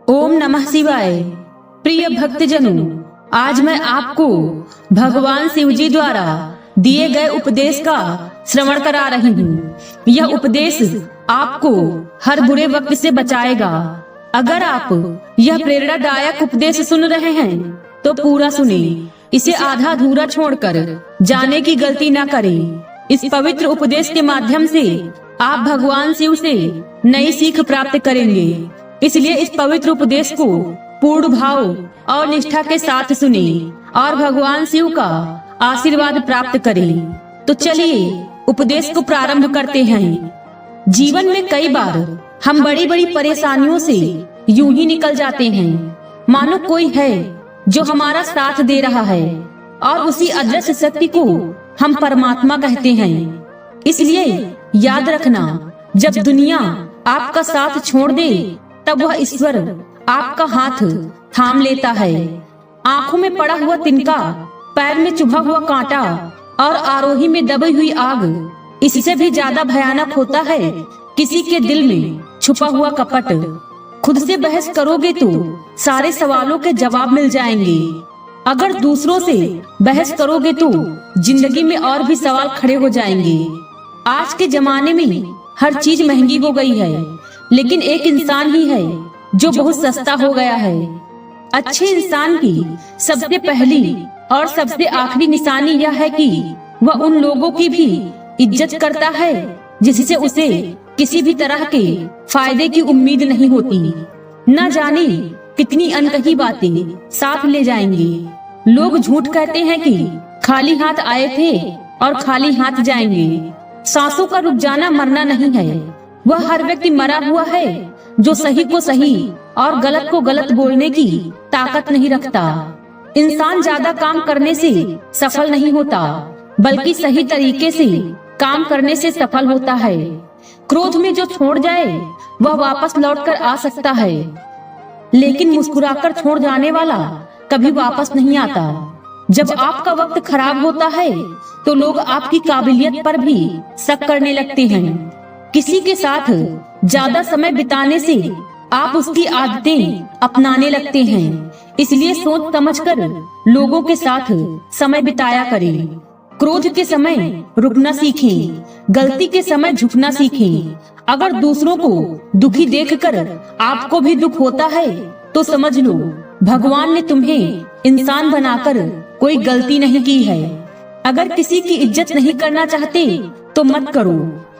ओम नमः शिवाय। प्रिय भक्तजनों, आज मैं आपको भगवान शिव जी द्वारा दिए गए उपदेश का श्रवण करा रही हूँ। यह उपदेश आपको हर बुरे वक्त से बचाएगा। अगर आप यह प्रेरणादायक उपदेश सुन रहे हैं तो पूरा सुने, इसे आधा अधूरा छोड़कर जाने की गलती न करें। इस पवित्र उपदेश के माध्यम से आप भगवान शिव से नई सीख प्राप्त करेंगे, इसलिए इस पवित्र उपदेश को पूर्ण भाव और निष्ठा के साथ सुने और भगवान शिव का आशीर्वाद प्राप्त करें। तो चलिए उपदेश को प्रारंभ करते हैं। जीवन में कई बार हम बड़ी बड़ी परेशानियों से यूं ही निकल जाते हैं, मानो कोई है जो हमारा साथ दे रहा है और उसी अदृश्य शक्ति को हम परमात्मा कहते हैं। इसलिए याद रखना, जब दुनिया आपका साथ छोड़ दे तब वह ईश्वर आपका हाथ थाम लेता है। आंखों में पड़ा हुआ तिनका, पैर में चुभा हुआ कांटा और आरोही में दबी हुई आग, इससे भी ज्यादा भयानक होता है किसी के दिल में छुपा हुआ कपट। खुद से बहस करोगे तो सारे सवालों के जवाब मिल जाएंगे। अगर दूसरों से बहस करोगे तो जिंदगी में और भी सवाल खड़े हो जाएंगे। आज के जमाने में हर चीज महंगी हो गई है, लेकिन एक इंसान ही है जो बहुत सस्ता हो गया है। अच्छे इंसान की सबसे पहली और सबसे आखिरी निशानी यह है कि वह उन लोगों की भी इज्जत करता है जिससे उसे किसी भी तरह के फायदे की उम्मीद नहीं होती। न जाने कितनी अनकही बातें साथ ले जाएंगे। लोग झूठ कहते हैं कि खाली हाथ आए थे और खाली हाथ जाएंगे। सांसों का रुक जाना मरना नहीं है, वह हर व्यक्ति मरा हुआ है जो सही को सही और गलत को गलत बोलने की ताकत नहीं रखता। इंसान ज्यादा काम करने से सफल नहीं होता, बल्कि सही तरीके से काम करने से सफल होता है। क्रोध में जो छोड़ जाए वह वापस लौटकर आ सकता है, लेकिन मुस्कुराकर छोड़ जाने वाला कभी वापस नहीं आता। जब आपका वक्त खराब होता है तो लोग आपकी काबिलियत पर भी शक करने लगते हैं। किसी के साथ ज्यादा समय बिताने से आप उसकी आदतें अपनाने लगते हैं, इसलिए सोच समझकर लोगों के साथ समय बिताया करें। क्रोध के समय रुकना सीखें, गलती के समय झुकना सीखें। अगर दूसरों को दुखी देखकर आपको भी दुख होता है तो समझ लो भगवान ने तुम्हें इंसान बनाकर कोई गलती नहीं की है। अगर किसी की इज्जत नहीं करना चाहते तो मत करो,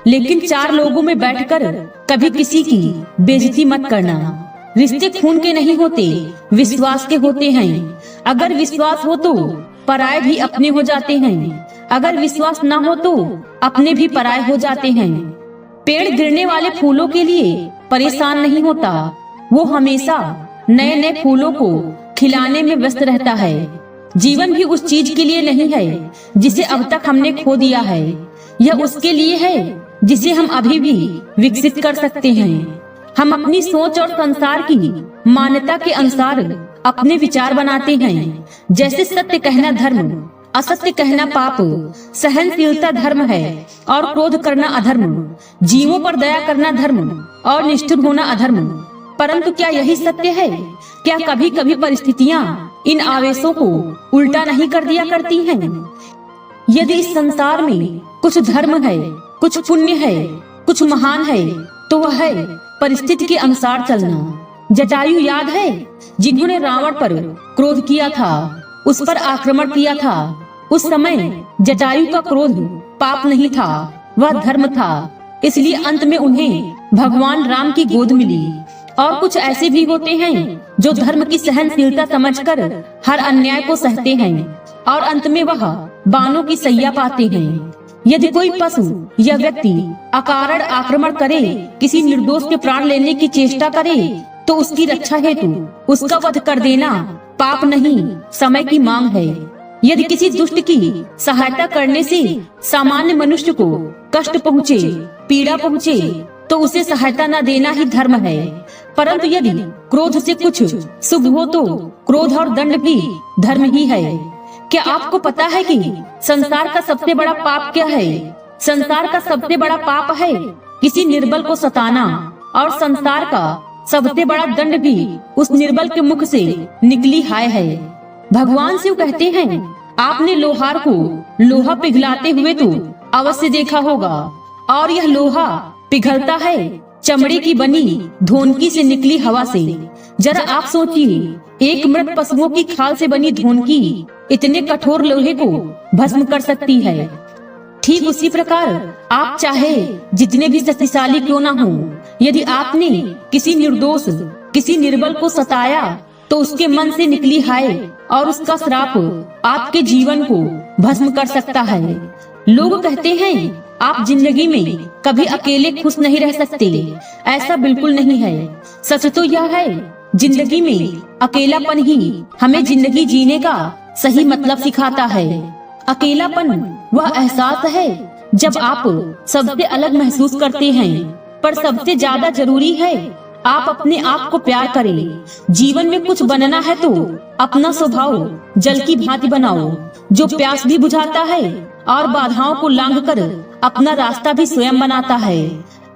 लेकिन चार लोगों में बैठकर कभी किसी की बेइज्जती मत करना। रिश्ते खून के नहीं होते, विश्वास के होते हैं। अगर विश्वास हो तो पराये भी अपने हो जाते हैं, अगर विश्वास ना हो तो अपने भी पराये हो जाते हैं। पेड़ गिरने वाले फूलों के लिए परेशान नहीं होता, वो हमेशा नए नए फूलों को खिलाने में व्यस्त रहता है। जीवन भी उस चीज के लिए नहीं है जिसे अब तक हमने खो दिया है, यह उसके लिए है जिसे हम अभी भी विकसित कर सकते हैं। हम अपनी सोच और संसार की मान्यता के अनुसार अपने विचार बनाते हैं। जैसे सत्य कहना धर्म, असत्य कहना पाप, सहनशीलता धर्म है और क्रोध करना अधर्म, जीवों पर दया करना धर्म और निष्ठुर होना अधर्म। परंतु क्या यही सत्य है? क्या कभी कभी परिस्थितियाँ इन आवेशों को उल्टा नहीं कर दिया करती हैं? यदि इस संसार में कुछ धर्म है, कुछ पुण्य है, कुछ महान है, तो वह है परिस्थिति के अनुसार चलना। जटायु याद है जिन्होंने रावण पर क्रोध किया था, उस पर आक्रमण किया था। उस समय जटायु का क्रोध पाप नहीं था, वह धर्म था। इसलिए अंत में उन्हें भगवान राम की गोद मिली। और कुछ ऐसे भी होते हैं जो धर्म की सहनशीलता समझकर हर अन्याय को सहते हैं और अंत में वह बाणों की सैया पाते हैं। यदि कोई पशु या व्यक्ति अकारण आक्रमण करे, किसी निर्दोष के प्राण लेने की चेष्टा करे, तो उसकी रक्षा हेतु उसका वध कर देना पाप नहीं, समय की मांग है। यदि किसी दुष्ट की सहायता करने से सामान्य मनुष्य को कष्ट पहुँचे, पीड़ा पहुँचे, तो उसे सहायता न देना ही धर्म है। परंतु यदि क्रोध से कुछ शुभ हो तो क्रोध और दंड भी धर्म ही है। क्या आपको पता है कि संसार का सबसे बड़ा पाप क्या है? संसार का सबसे बड़ा पाप है किसी निर्बल को सताना और संसार का सबसे बड़ा दंड भी उस निर्बल के मुख से निकली हाय है। भगवान शिव कहते हैं, आपने लोहार को लोहा पिघलाते हुए तो अवश्य देखा होगा, और यह लोहा पिघलता है चमड़े की बनी धोनकी से निकली हवा से। जरा आप सोचिए, एक मृत पशुओं की खाल से बनी धोनकी इतने कठोर लोहे को भस्म कर सकती है। ठीक उसी प्रकार आप चाहे जितने भी शक्तिशाली क्यों ना हो, यदि आपने किसी निर्दोष, किसी निर्बल को सताया तो उसके मन से निकली हाय और उसका श्राप आपके जीवन को भस्म कर सकता है। लोग कहते हैं आप जिंदगी में कभी अकेले खुश नहीं रह सकते। ऐसा बिल्कुल नहीं है। सच तो यह है, जिंदगी में अकेलापन ही हमें जिंदगी जीने का सही मतलब सिखाता है। अकेलापन वह एहसास है जब आप सबसे अलग महसूस करते हैं, पर सबसे ज्यादा जरूरी है आप अपने आप को प्यार करें। जीवन में कुछ बनना है तो अपना स्वभाव जल की भांति बनाओ, जो प्यास भी बुझाता है और बाधाओं को लांघकर अपना रास्ता भी स्वयं बनाता है।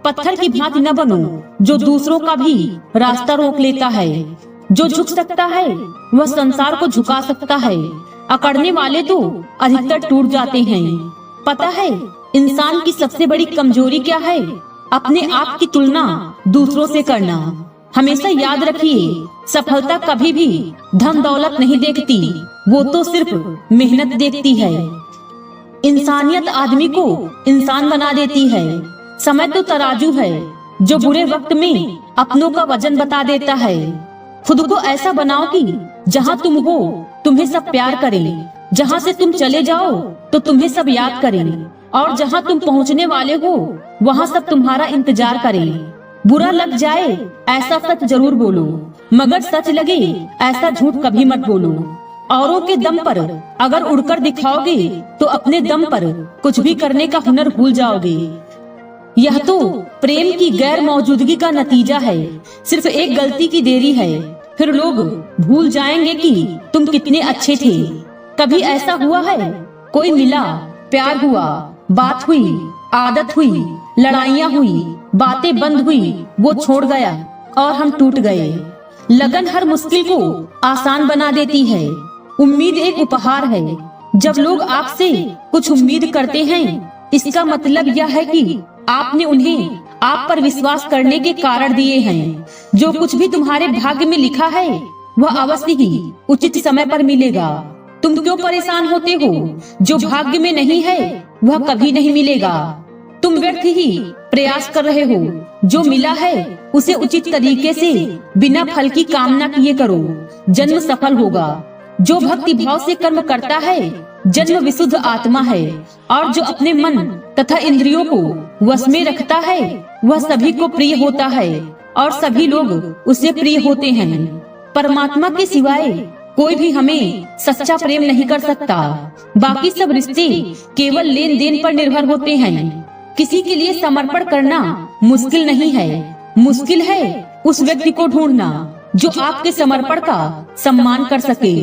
पत्थर की भांति न बनो, जो दूसरों का भी रास्ता रोक लेता है। जो झुक सकता है वह संसार को झुका सकता है। अकड़ने वाले तो अधिकतर टूट जाते हैं। पता है इंसान की सबसे बड़ी कमजोरी क्या है? अपने आप की तुलना दूसरों से करना। हमेशा याद रखिए, सफलता कभी भी धन दौलत नहीं देखती, वो तो सिर्फ मेहनत देखती है। इंसानियत आदमी को इंसान बना देती है। समय तो तराजू है जो बुरे वक्त में अपनों का वजन बता देता है। खुद को ऐसा बनाओ कि जहाँ तुम हो तुम्हें सब प्यार करें, जहाँ से तुम चले जाओ तो तुम्हें सब याद करें, और जहाँ तुम पहुँचने वाले हो वहाँ सब तुम्हारा इंतजार करें। बुरा लग जाए ऐसा सच जरूर बोलो, मगर सच लगे ऐसा झूठ कभी मत बोलो। औरों के दम पर अगर उड़कर दिखाओगे तो अपने दम पर कुछ भी करने का हुनर भूल जाओगे। यह तो प्रेम की गैर मौजूदगी का नतीजा है। सिर्फ एक गलती की देरी है, फिर लोग भूल जाएंगे कि तुम कितने अच्छे थे। कभी ऐसा हुआ है, कोई मिला, प्यार हुआ, बात हुई, आदत हुई, लड़ाइयाँ हुई, बातें बंद हुई, वो छोड़ गया और हम टूट गए। लगन हर मुश्किल को आसान बना देती है। उम्मीद एक उपहार है। जब लोग आपसे कुछ उम्मीद करते हैं, इसका मतलब यह है कि आपने उन्हें आप पर विश्वास करने के कारण दिए हैं। जो कुछ भी तुम्हारे भाग्य में लिखा है वह अवश्य ही उचित समय पर मिलेगा। तुम क्यों परेशान होते हो? जो भाग्य में नहीं है वह कभी नहीं मिलेगा। तुम व्यर्थ ही प्रयास कर रहे हो। जो मिला है उसे उचित तरीके से बिना फल की कामना किए करो, जन्म सफल होगा। जो भक्ति भाव से कर्म करता है जन्म विशुद्ध आत्मा है, और जो अपने मन तथा इंद्रियों को वश में रखता है वह सभी को प्रिय होता है और सभी लोग उसे प्रिय होते हैं। परमात्मा के सिवाय कोई भी हमें सच्चा प्रेम नहीं कर सकता। बाकी सब रिश्ते केवल लेन देन पर निर्भर होते हैं। किसी के लिए समर्पण करना मुश्किल नहीं है, मुश्किल है उस व्यक्ति को ढूंढना जो आपके समर्पण का सम्मान कर सके।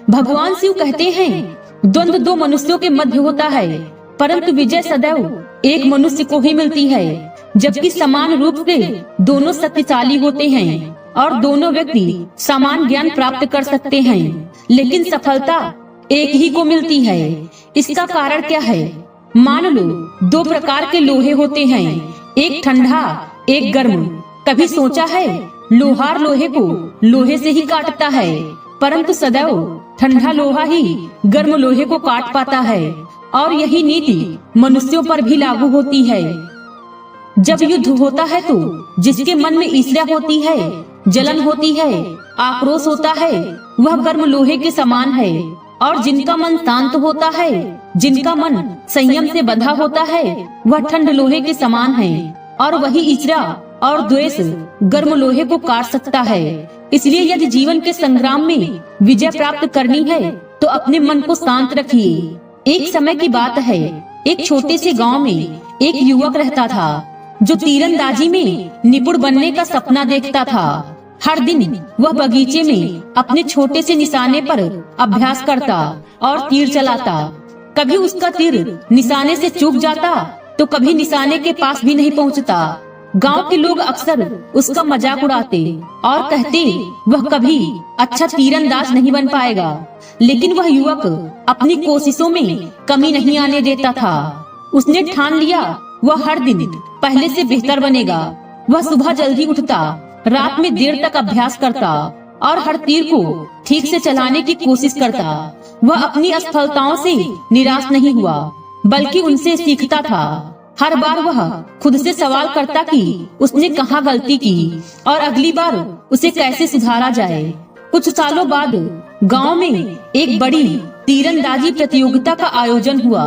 भगवान शिव कहते हैं, द्वंद्व दो मनुष्यों के मध्य होता है, परंतु विजय सदैव एक मनुष्य को ही मिलती है। जबकि समान रूप से दोनों शक्तिशाली होते हैं और दोनों व्यक्ति समान ज्ञान प्राप्त कर सकते हैं, लेकिन सफलता एक ही को मिलती है। इसका कारण क्या है? मान लो दो प्रकार के लोहे होते हैं, एक ठंडा एक गर्म। कभी सोचा है लोहार लोहे को लोहे से ही काटता है, परंतु सदैव ठंडा लोहा ही गर्म लोहे को काट पाता है। और यही नीति मनुष्यों पर भी लागू होती है। जब युद्ध होता है तो जिसके मन में ईर्ष्या होती है, जलन होती है, आक्रोश होता है, वह गर्म लोहे के समान है। और जिनका मन शांत होता है, जिनका मन संयम से बंधा होता है, वह ठंड लोहे के समान है। और वही ईर्ष्या और द्वेष गर्म लोहे को काट सकता है। इसलिए यदि जीवन के संग्राम में विजय प्राप्त करनी है तो अपने मन को शांत रखिए। एक समय की बात है, एक छोटे से गांव में एक युवक रहता था जो तीरंदाजी में निपुण बनने का सपना देखता था। हर दिन वह बगीचे में अपने छोटे से निशाने पर अभ्यास करता और तीर चलाता। कभी उसका तीर निशाने से चूक जाता तो कभी निशाने के पास भी नहीं पहुंचता। गांव के लोग अक्सर उसका मजाक उड़ाते और कहते वह कभी अच्छा तीरंदाज नहीं बन पाएगा। लेकिन वह युवक अपनी कोशिशों में कमी नहीं आने देता था। उसने ठान लिया वह हर दिन पहले से बेहतर बनेगा। वह सुबह जल्दी उठता, रात में देर तक अभ्यास करता और हर तीर को ठीक से चलाने की कोशिश करता। वह अपनी असफलताओं से निराश नहीं हुआ, बल्कि उनसे सीखता था। हर बार वह खुद से सवाल करता कि उसने कहाँ गलती की और अगली बार उसे कैसे सुधारा जाए। कुछ सालों बाद गांव में एक बड़ी तीरंदाजी प्रतियोगिता का आयोजन हुआ।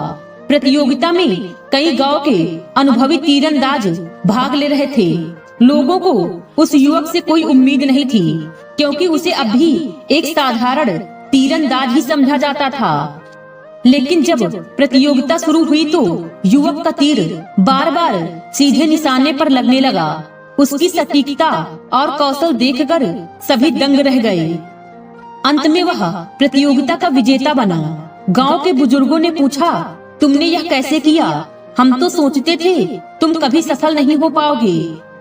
प्रतियोगिता में कई गांव के अनुभवी तीरंदाज भाग ले रहे थे। लोगों को उस युवक से कोई उम्मीद नहीं थी, क्योंकि उसे अभी एक साधारण तीरंदाज ही समझा जाता था। लेकिन जब प्रतियोगिता शुरू हुई तो युवक का तीर बार बार सीधे निशाने पर लगने लगा। उसकी सटीकता और कौशल देखकर सभी दंग रह गए। अंत में वह प्रतियोगिता का विजेता बना। गांव के बुजुर्गों ने पूछा, तुमने यह कैसे किया? हम तो सोचते थे तुम कभी सफल नहीं हो पाओगे।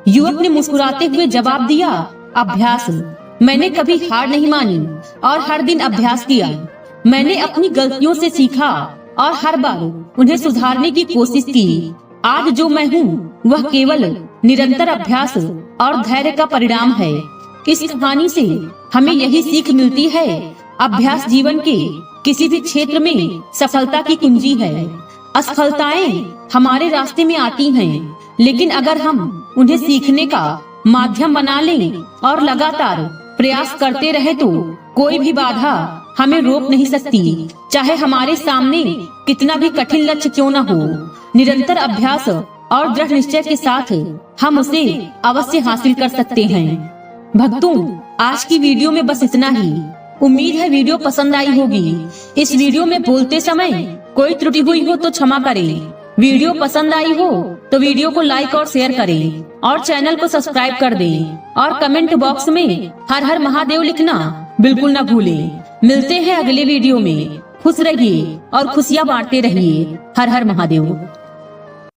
युवक ने मुस्कुराते हुए जवाब दिया, अभ्यास। मैंने कभी हार नहीं मानी और हर दिन अभ्यास किया। मैंने अपनी गलतियों से सीखा और हर बार उन्हें सुधारने की कोशिश की। आज जो मैं हूँ वह केवल निरंतर अभ्यास और धैर्य का परिणाम है। इस कहानी से हमें यही सीख मिलती है, अभ्यास जीवन के किसी भी क्षेत्र में सफलता की कुंजी है। असफलताएं हमारे रास्ते में आती हैं, लेकिन अगर हम उन्हें सीखने का माध्यम बना लें और लगातार प्रयास करते रहे तो कोई भी बाधा हमें रोक नहीं सकती, चाहे हमारे सामने कितना भी कठिन लक्ष्य क्यों न हो। निरंतर अभ्यास और दृढ़ निश्चय के साथ हम उसे अवश्य हासिल कर सकते हैं। भक्तों, आज की वीडियो में बस इतना ही। उम्मीद है वीडियो पसंद आई होगी। इस वीडियो में बोलते समय कोई त्रुटि हुई हो तो क्षमा करें। वीडियो पसंद आई हो तो वीडियो को लाइक और शेयर करें और चैनल को सब्सक्राइब कर दें और कमेंट बॉक्स में हर हर महादेव लिखना बिल्कुल न भूलें। मिलते हैं अगले वीडियो में। खुश रहिए और खुशियाँ बांटते रहिए। हर हर महादेव।